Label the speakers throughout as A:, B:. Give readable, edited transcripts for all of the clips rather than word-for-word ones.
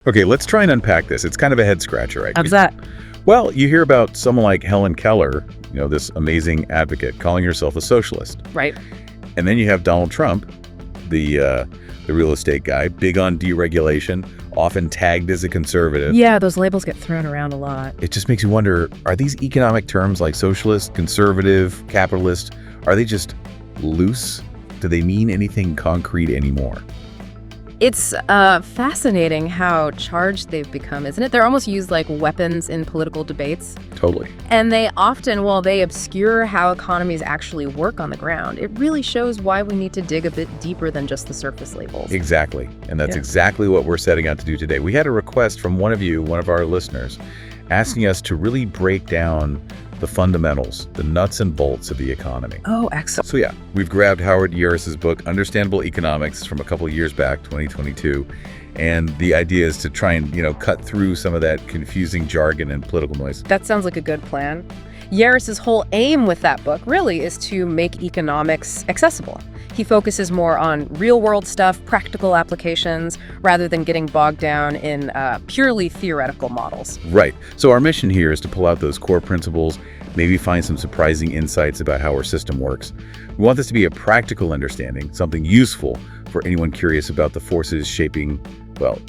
A: Okay, let's try and unpack this. It's kind of a head scratcher, right?
B: How's that?
A: Well, you hear about someone like Helen Keller, this amazing advocate, calling herself a socialist.
B: Right.
A: And then you have Donald Trump, the real estate guy, big on deregulation, often tagged as a conservative.
B: Yeah, those labels get thrown around a lot.
A: It just makes you wonder, are these economic terms like socialist, conservative, capitalist, are they just loose? Do they mean anything concrete anymore?
B: It's fascinating how charged they've become, isn't it? They're almost used like weapons in political debates.
A: Totally.
B: And they often, while they obscure how economies actually work on the ground, it really shows why we need to dig a bit deeper than just the surface labels.
A: Exactly. And that's exactly what we're setting out to do today. We had a request from one of our listeners, asking us to really break down the fundamentals, the nuts and bolts of the economy.
B: Oh, excellent.
A: So yeah, we've grabbed Howard Yaruss's book, Understandable Economics, from a couple of years back, 2022. And the idea is to try and, cut through some of that confusing jargon and political noise.
B: That sounds like a good plan. Yaruss's whole aim with that book really is to make economics accessible. He focuses more on real-world stuff, practical applications, rather than getting bogged down in purely theoretical models.
A: Right. So our mission here is to pull out those core principles, maybe find some surprising insights about how our system works. We want this to be a practical understanding, something useful for anyone curious about the forces shaping,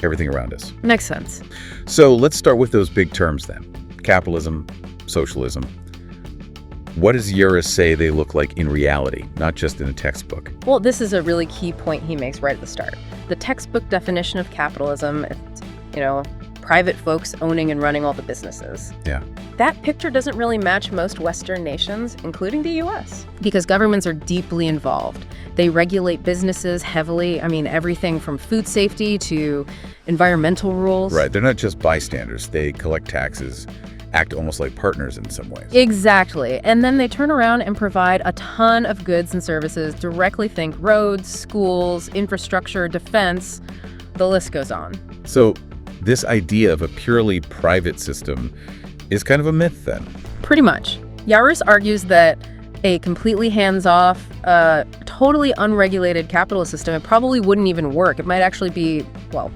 A: everything around us.
B: Makes sense.
A: So let's start with those big terms then. Capitalism, socialism. What does Yaruss say they look like in reality, not just in a textbook?
B: Well, this is a really key point he makes right at the start. The textbook definition of capitalism, it's, private folks owning and running all the businesses.
A: Yeah.
B: That picture doesn't really match most Western nations, including the U.S., because governments are deeply involved. They regulate businesses heavily. Everything from food safety to environmental rules.
A: Right. They're not just bystanders. They collect taxes, act almost like partners in some ways.
B: Exactly. And then they turn around and provide a ton of goods and services. Directly think roads, schools, infrastructure, defense. The list goes on.
A: So this idea of a purely private system is kind of a myth then.
B: Pretty much. Yaruss argues that a completely hands-off, totally unregulated capitalist system, it probably wouldn't even work. It might actually be,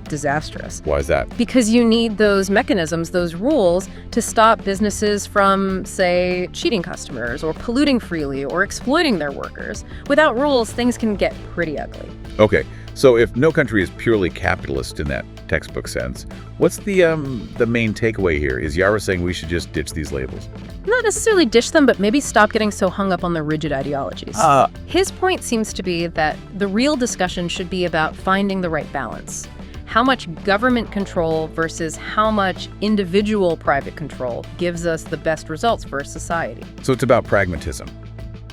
B: disastrous.
A: Why is that?
B: Because you need those mechanisms, those rules, to stop businesses from, say, cheating customers or polluting freely or exploiting their workers. Without rules, things can get pretty ugly.
A: Okay, so if no country is purely capitalist in that textbook sense, what's the main takeaway here? Is Yaruss saying we should just ditch these labels?
B: Not necessarily ditch them, but maybe stop getting so hung up on the rigid ideologies. His point seems to be that the real discussion should be about finding the right balance. How much government control versus how much individual private control gives us the best results for society.
A: So it's about pragmatism.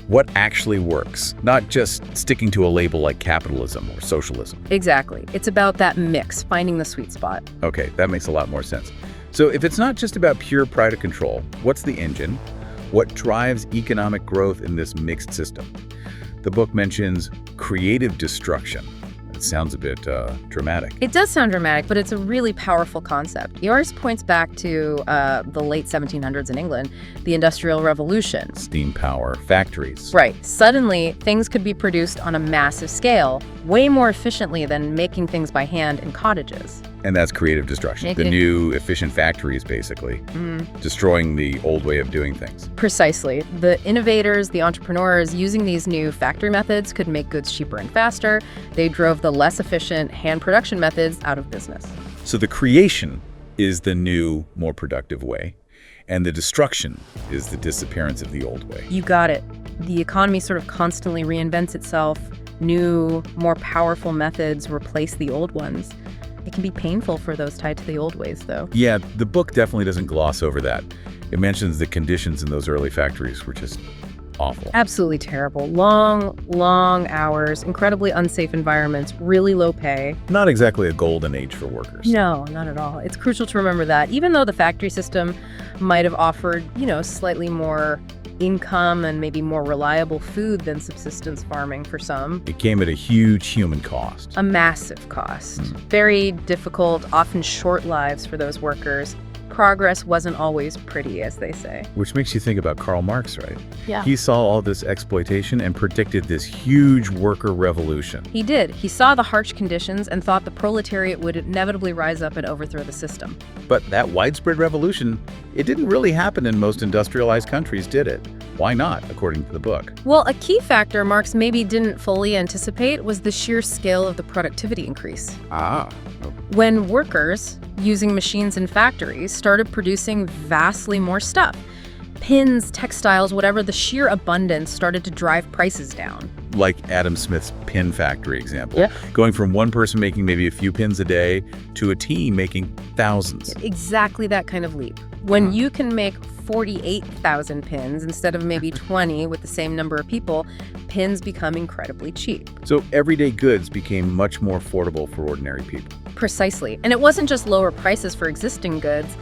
A: What actually works, not just sticking to a label like capitalism or socialism.
B: Exactly. It's about that mix, finding the sweet spot.
A: Okay, that makes a lot more sense. So if it's not just about pure private control, what's the engine? What drives economic growth in this mixed system? The book mentions creative destruction. It sounds a bit dramatic.
B: It does sound dramatic, but it's a really powerful concept. Yaruss points back to the late 1700s in England, the Industrial Revolution.
A: Steam power, factories.
B: Right. Suddenly, things could be produced on a massive scale, way more efficiently than making things by hand in cottages.
A: And that's creative destruction. The new efficient factories, basically, destroying the old way of doing things.
B: Precisely. The innovators, the entrepreneurs using these new factory methods could make goods cheaper and faster. They drove the less efficient hand production methods out of business.
A: So the creation is the new, more productive way, and the destruction is the disappearance of the old way.
B: You got it. The economy sort of constantly reinvents itself. New, more powerful methods replace the old ones. It can be painful for those tied to the old ways, though.
A: Yeah, the book definitely doesn't gloss over that. It mentions the conditions in those early factories were just awful.
B: Absolutely terrible. Long hours, incredibly unsafe environments, really low pay.
A: Not exactly a golden age for workers.
B: No, not at all. It's crucial to remember that. Even though the factory system might have offered, slightly more income and maybe more reliable food than subsistence farming for some.
A: It came at a huge human cost.
B: A massive cost. Very difficult, often short lives for those workers. progress wasn't always pretty, as they say.
A: Which makes you think about Karl Marx, right?
B: Yeah.
A: He saw all this exploitation and predicted this huge worker revolution.
B: He did. He saw the harsh conditions and thought the proletariat would inevitably rise up and overthrow the system.
A: But that widespread revolution, it didn't really happen in most industrialized countries, did it? Why not, according to the book?
B: Well, a key factor Marx maybe didn't fully anticipate was the sheer scale of the productivity increase.
A: Ah.
B: When workers, using machines in factories, started producing vastly more stuff, pins, textiles, whatever, the sheer abundance started to drive prices down.
A: Like Adam Smith's pin factory example.
B: Yeah.
A: Going from one person making maybe a few pins a day to a team making thousands.
B: Exactly that kind of leap. When you can make 48,000 pins instead of maybe 20 with the same number of people, pins become incredibly cheap.
A: So everyday goods became much more affordable for ordinary people.
B: Precisely. And it wasn't just lower prices for existing goods.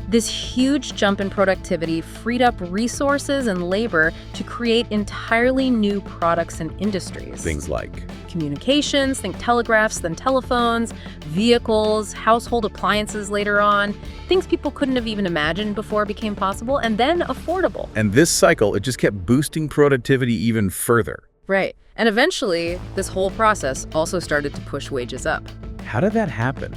B: This huge jump in productivity freed up resources and labor to create entirely new products and industries.
A: Things like
B: communications, think telegraphs, then telephones, vehicles, household appliances later on, things people couldn't have even imagined before became possible, and then affordable.
A: And this cycle, it just kept boosting productivity even further.
B: Right. And eventually, this whole process also started to push wages up.
A: How did that happen?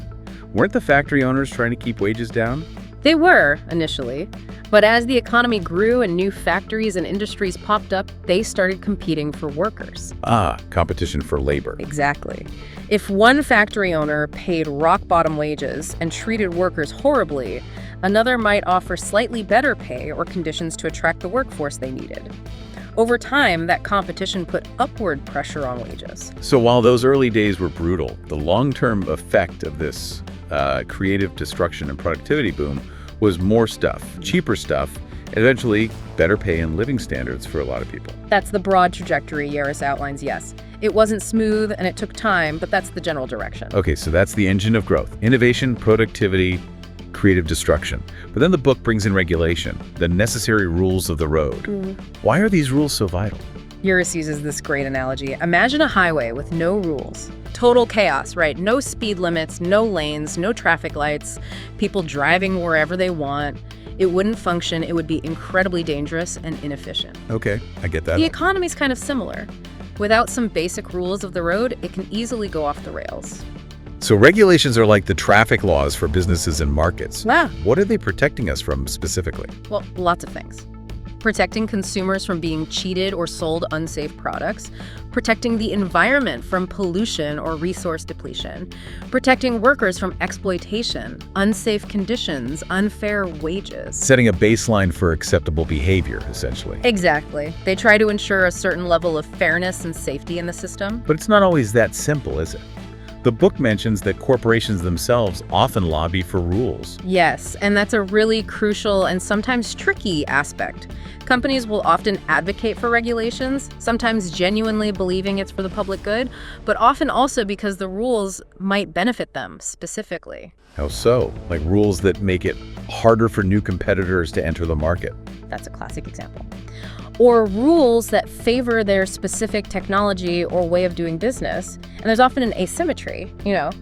A: Weren't the factory owners trying to keep wages down?
B: They were, initially. But as the economy grew and new factories and industries popped up, they started competing for workers.
A: Ah, competition for labor.
B: Exactly. If one factory owner paid rock-bottom wages and treated workers horribly, another might offer slightly better pay or conditions to attract the workforce they needed. Over time, that competition put upward pressure on wages.
A: So while those early days were brutal, the long-term effect of this creative destruction and productivity boom was more stuff, cheaper stuff, and eventually better pay and living standards for a lot of people.
B: That's the broad trajectory Yaruss outlines, yes. It wasn't smooth and it took time, but that's the general direction.
A: Okay, so that's the engine of growth. Innovation, productivity, creative destruction. But then the book brings in regulation, the necessary rules of the road. Why are these rules so vital?
B: Yaruss uses this great analogy. Imagine a highway with no rules. Total chaos, right? No speed limits, no lanes, no traffic lights, people driving wherever they want. It wouldn't function. It would be incredibly dangerous and inefficient.
A: Okay, I get that.
B: The economy's kind of similar. Without some basic rules of the road, it can easily go off the rails.
A: So regulations are like the traffic laws for businesses and markets.
B: Yeah.
A: What are they protecting us from specifically?
B: Well, lots of things. Protecting consumers from being cheated or sold unsafe products, protecting the environment from pollution or resource depletion, protecting workers from exploitation, unsafe conditions, unfair wages.
A: Setting a baseline for acceptable behavior, essentially.
B: Exactly. They try to ensure a certain level of fairness and safety in the system.
A: But it's not always that simple, is it? The book mentions that corporations themselves often lobby for rules.
B: Yes, and that's a really crucial and sometimes tricky aspect. Companies will often advocate for regulations, sometimes genuinely believing it's for the public good, but often also because the rules might benefit them specifically.
A: How so? Like rules that make it harder for new competitors to enter the market.
B: That's a classic example. Or rules that favor their specific technology or way of doing business. And there's often an asymmetry,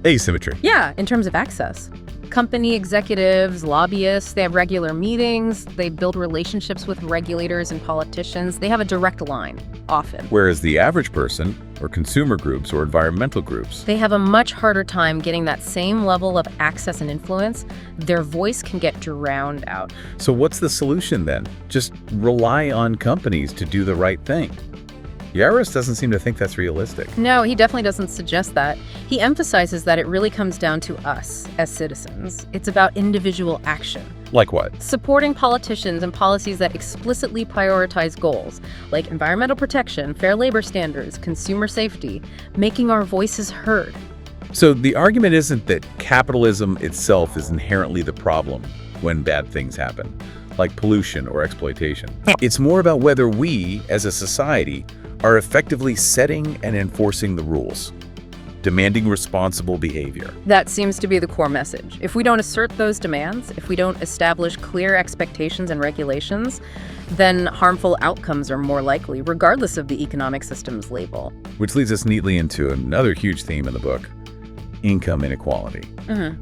A: Asymmetry.
B: Yeah, in terms of access. Company executives, lobbyists, they have regular meetings, they build relationships with regulators and politicians. They have a direct line, often.
A: Whereas the average person, or consumer groups, or environmental groups,
B: They have a much harder time getting that same level of access and influence. Their voice can get drowned out.
A: So what's the solution then? Just rely on companies to do the right thing. Yaruss doesn't seem to think that's realistic.
B: No, he definitely doesn't suggest that. He emphasizes that it really comes down to us as citizens. It's about individual action.
A: Like what?
B: Supporting politicians and policies that explicitly prioritize goals, like environmental protection, fair labor standards, consumer safety, making our voices heard.
A: So the argument isn't that capitalism itself is inherently the problem when bad things happen, like pollution or exploitation. It's more about whether we, as a society, are effectively setting and enforcing the rules, demanding responsible behavior.
B: That seems to be the core message. If we don't assert those demands, if we don't establish clear expectations and regulations, then harmful outcomes are more likely, regardless of the economic system's label.
A: Which leads us neatly into another huge theme in the book, income inequality.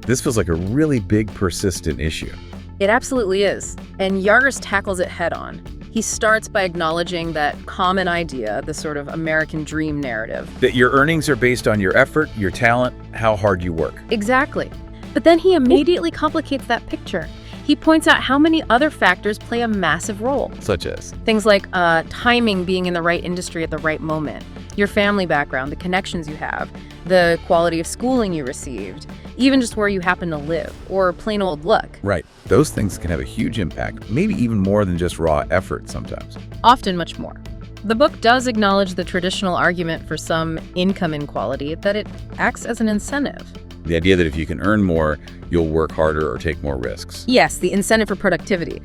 A: This feels like a really big, persistent issue.
B: It absolutely is. And Yaruss tackles it head on. He starts by acknowledging that common idea, the sort of American dream narrative.
A: That your earnings are based on your effort, your talent, how hard you work.
B: Exactly. But then he immediately complicates that picture. He points out how many other factors play a massive role.
A: Such as?
B: Things like timing, being in the right industry at the right moment, your family background, the connections you have, the quality of schooling you received, even just where you happen to live, or plain old luck.
A: Right. Those things can have a huge impact, maybe even more than just raw effort sometimes.
B: Often much more. The book does acknowledge the traditional argument for some income inequality, that it acts as an incentive.
A: The idea that if you can earn more, you'll work harder or take more risks.
B: Yes, the incentive for productivity.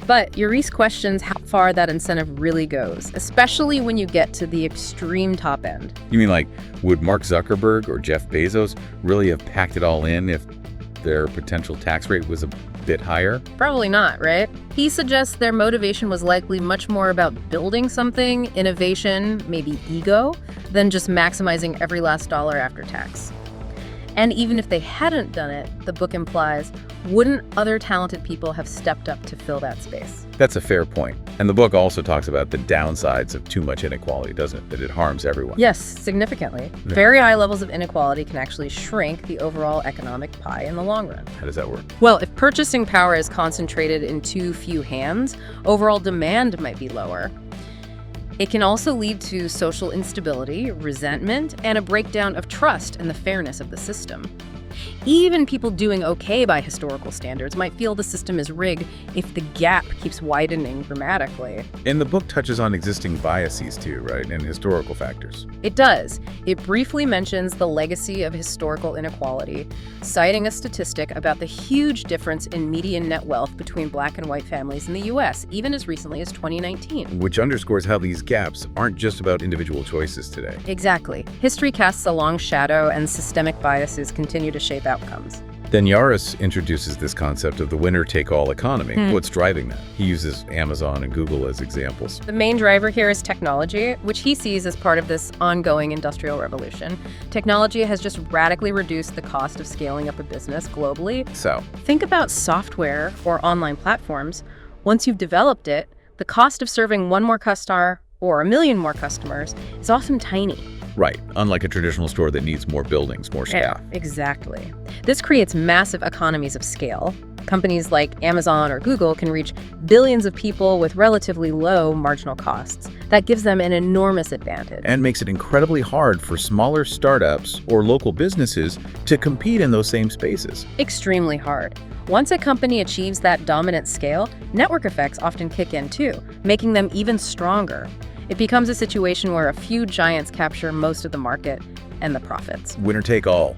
B: But Yaruss questions how far that incentive really goes, especially when you get to the extreme top end.
A: You mean like, would Mark Zuckerberg or Jeff Bezos really have packed it all in if their potential tax rate was a bit higher?
B: Probably not, right? He suggests their motivation was likely much more about building something, innovation, maybe ego, than just maximizing every last dollar after tax. And even if they hadn't done it, the book implies, wouldn't other talented people have stepped up to fill that space?
A: That's a fair point. And the book also talks about the downsides of too much inequality, doesn't it? That it harms everyone.
B: Yes, significantly. Very high levels of inequality can actually shrink the overall economic pie in the long run.
A: How does that work?
B: Well, if purchasing power is concentrated in too few hands, overall demand might be lower. It can also lead to social instability, resentment, and a breakdown of trust in the fairness of the system. Even people doing okay by historical standards might feel the system is rigged if the gap keeps widening dramatically.
A: And the book touches on existing biases too, right? And historical factors.
B: It does. It briefly mentions the legacy of historical inequality, citing a statistic about the huge difference in median net wealth between Black and white families in the U.S., even as recently as 2019.
A: Which underscores how these gaps aren't just about individual choices today.
B: Exactly. History casts a long shadow, and systemic biases continue to shape outcomes.
A: Then Yaruss introduces this concept of the winner-take-all economy. What's driving that? He uses Amazon and Google as examples.
B: The main driver here is technology, which he sees as part of this ongoing industrial revolution. Technology has just radically reduced the cost of scaling up a business globally.
A: So,
B: think about software or online platforms. Once you've developed it, the cost of serving one more customer or a million more customers is often tiny.
A: right, unlike a traditional store that needs more buildings, more staff.
B: Yeah, exactly. This creates massive economies of scale. Companies like Amazon or Google can reach billions of people with relatively low marginal costs. That gives them an enormous advantage.
A: And makes it incredibly hard for smaller startups or local businesses to compete in those same spaces.
B: Extremely hard. Once a company achieves that dominant scale, network effects often kick in too, making them even stronger. It becomes a situation where a few giants capture most of the market and the profits.
A: Winner take all.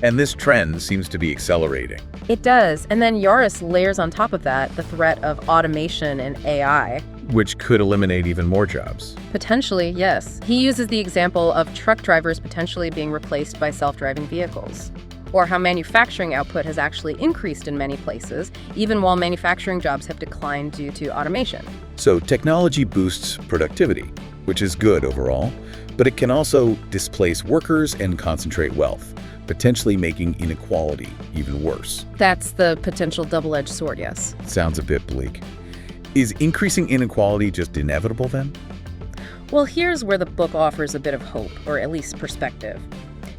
A: And this trend seems to be accelerating.
B: It does. And then Yaruss layers on top of that the threat of automation and AI.
A: Which could eliminate even more jobs.
B: Potentially, yes. He uses the example of truck drivers potentially being replaced by self-driving vehicles, or how manufacturing output has actually increased in many places, even while manufacturing jobs have declined due to automation.
A: So technology boosts productivity, which is good overall, but it can also displace workers and concentrate wealth, potentially making inequality even worse.
B: That's the potential double-edged sword, yes.
A: Sounds a bit bleak. Is increasing inequality just inevitable then?
B: Well, here's where the book offers a bit of hope, or at least perspective.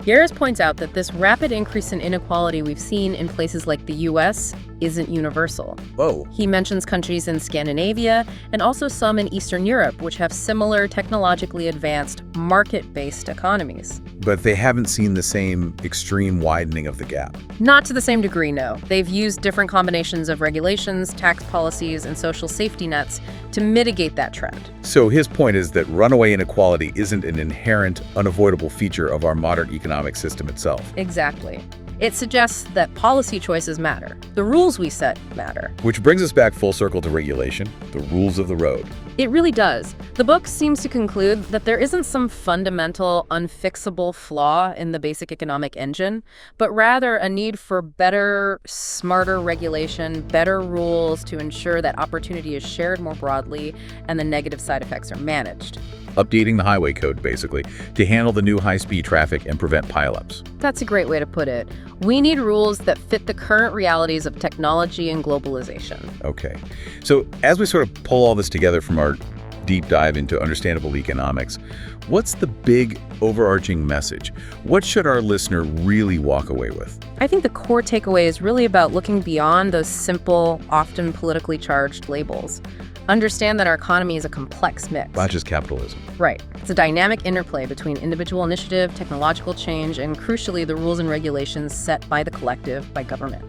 B: Yaruss points out that this rapid increase in inequality we've seen in places like the U.S. isn't universal.
A: Whoa.
B: He mentions countries in Scandinavia and also some in Eastern Europe, which have similar technologically advanced market-based economies.
A: But they haven't seen the same extreme widening of the gap.
B: Not to the same degree, no. They've used different combinations of regulations, tax policies, and social safety nets to mitigate that trend.
A: So his point is that runaway inequality isn't an inherent, unavoidable feature of our modern economic system itself.
B: Exactly. It suggests that policy choices matter. The rules we set matter.
A: Which brings us back full circle to regulation, the rules of the road.
B: It really does. The book seems to conclude that there isn't some fundamental, unfixable flaw in the basic economic engine, but rather a need for better, smarter regulation, better rules to ensure that opportunity is shared more broadly and the negative side effects are managed.
A: updating the highway code, basically, to handle the new high-speed traffic and prevent pileups.
B: That's a great way to put it. We need rules that fit the current realities of technology and globalization.
A: Okay. So as we sort of pull all this together from our deep dive into understandable economics, what's the big overarching message? What should our listener really walk away with?
B: I think the core takeaway is really about looking beyond those simple, often politically charged labels. Understand that our economy is a complex mix.
A: Not just capitalism.
B: Right. It's a dynamic interplay between individual initiative, technological change, and crucially, the rules and regulations set by the collective, by government.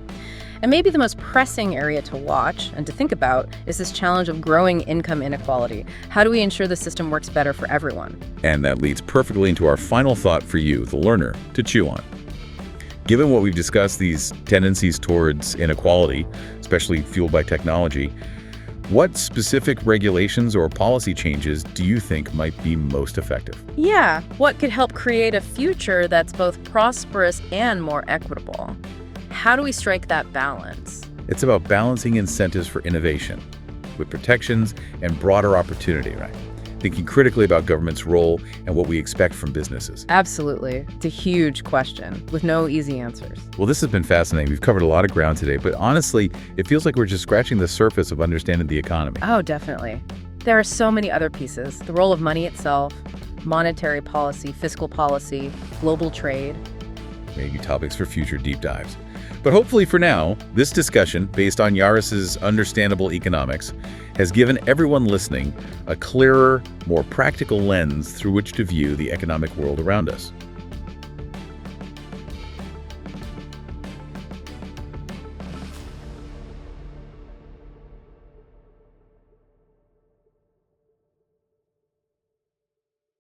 B: And maybe the most pressing area to watch and to think about is this challenge of growing income inequality. How do we ensure the system works better for everyone?
A: And that leads perfectly into our final thought for you, the learner, to chew on. Given what we've discussed, these tendencies towards inequality, especially fueled by technology, what specific regulations or policy changes do you think might be most effective?
B: Yeah, what could help create a future that's both prosperous and more equitable? How do we strike that balance?
A: It's about balancing incentives for innovation with protections and broader opportunity, right? Thinking critically about government's role and what we expect from businesses.
B: Absolutely. It's a huge question with no easy answers.
A: Well, this has been fascinating. We've covered a lot of ground today, but honestly, it feels like we're just scratching the surface of understanding the economy.
B: Oh, definitely. There are so many other pieces. The role of money itself, monetary policy, fiscal policy, global trade.
A: Maybe topics for future deep dives. But hopefully for now, this discussion, based on Yaruss's understandable economics, has given everyone listening a clearer, more practical lens through which to view the economic world around us.